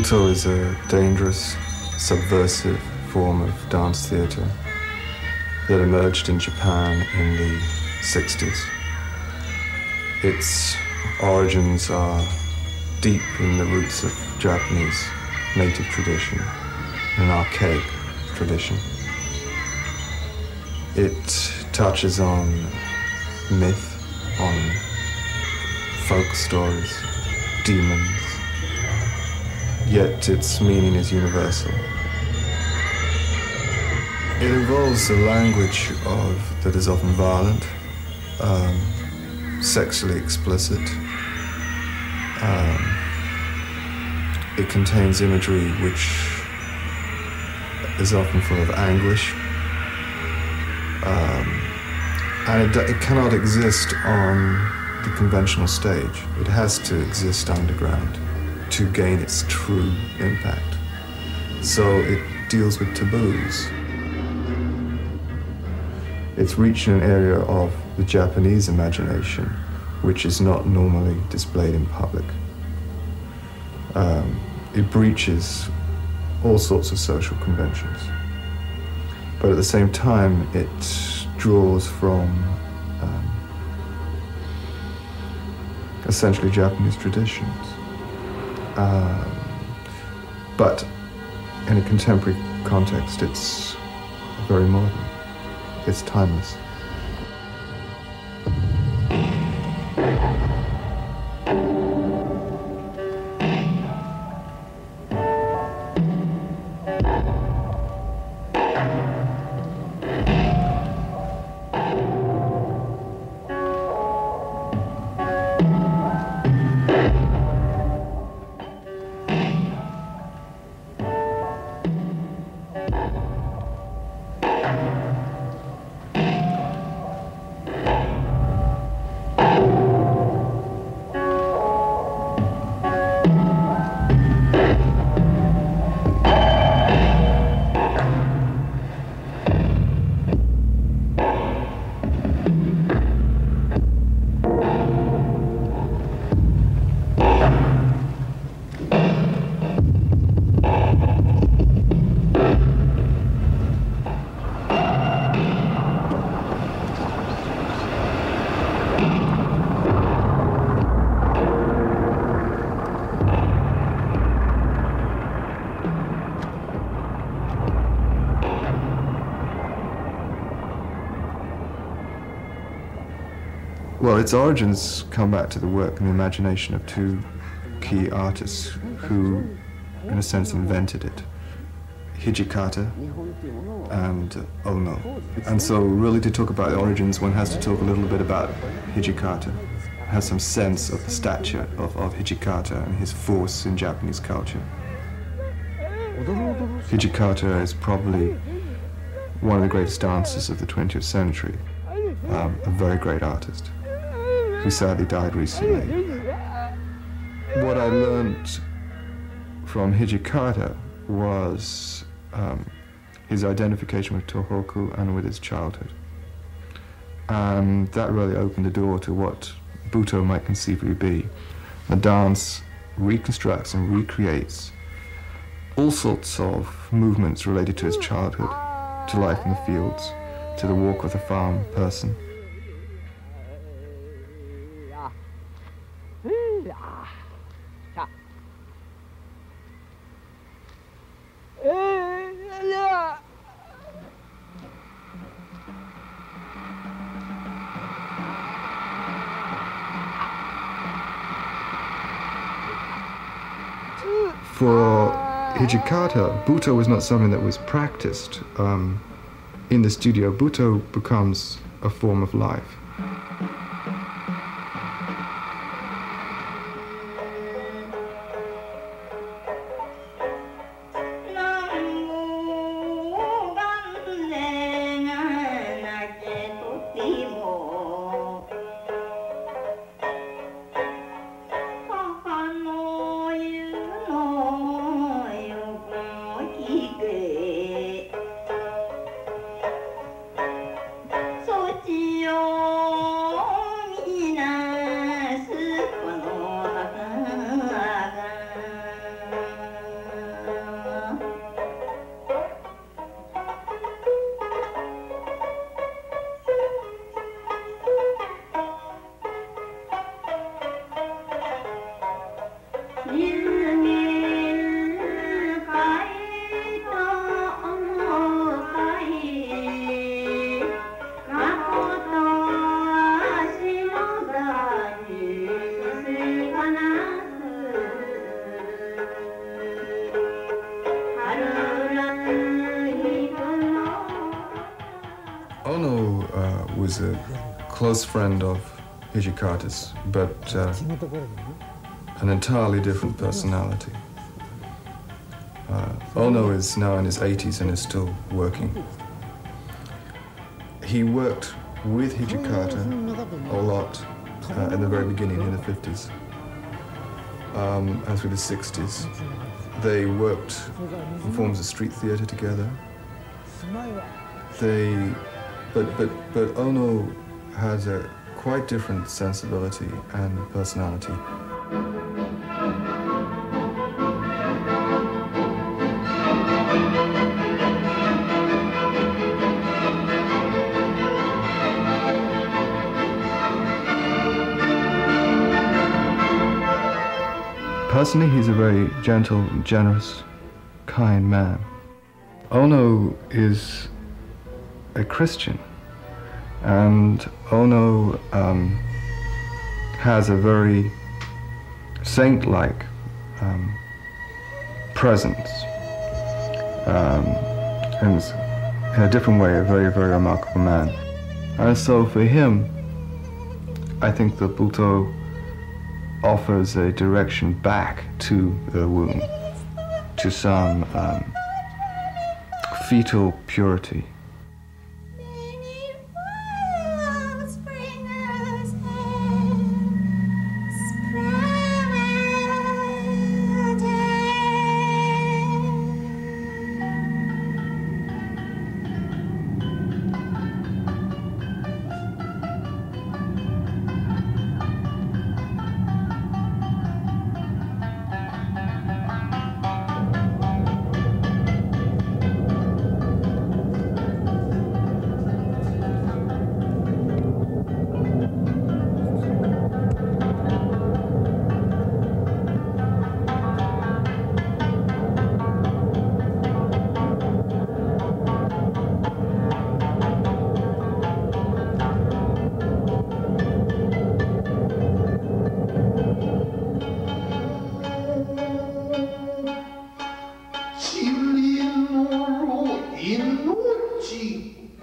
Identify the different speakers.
Speaker 1: Butoh is a dangerous, subversive form of dance theatre that emerged in Japan in the 60s. Its origins are deep in the roots of Japanese native tradition, an archaic tradition. It touches on myth, on folk stories, demons, yet its meaning is universal. It involves a language that is often violent, sexually explicit. It contains imagery which is often full of anguish, and it cannot exist on the conventional stage. It has to exist underground to gain its true impact. So it deals with taboos. It's reaching an area of the Japanese imagination which is not normally displayed in public. It breaches all sorts of social conventions. But at the same time, it draws from essentially Japanese traditions. But in a contemporary context, it's very modern. It's timeless. Well, its origins come back to the work and the imagination of two key artists who, in a sense, invented it. Hijikata and Ono. And so really to talk about the origins, one has to talk a little bit about Hijikata, have some sense of the stature of Hijikata and his force in Japanese culture. Hijikata is probably one of the greatest dancers of the 20th century, a very great artist, who sadly died recently. What I learned from Hijikata was his identification with Tohoku and with his childhood. And that really opened the door to what Butoh might conceivably be. The dance reconstructs and recreates all sorts of movements related to his childhood, to life in the fields, to the walk of the farm person. For Hijikata, Butoh was not something that was practiced in the studio. Butoh becomes a form of life.
Speaker 2: Yo
Speaker 1: Ono was a close friend of Hijikata's, but an entirely different personality. Ono is now in his 80s and is still working. He worked with Hijikata a lot in the very beginning, in the 50s and through the 60s. They worked in forms of street theater together. But Ono has a quite different sensibility and personality. Personally, he's a very gentle, generous, kind man. Ono is a Christian, and Ono has a very saint-like presence, and is, in a different way, a very, very remarkable man. And so for him, I think the Butoh offers a direction back to the womb, to some fetal purity.
Speaker 2: 진리노로 인노지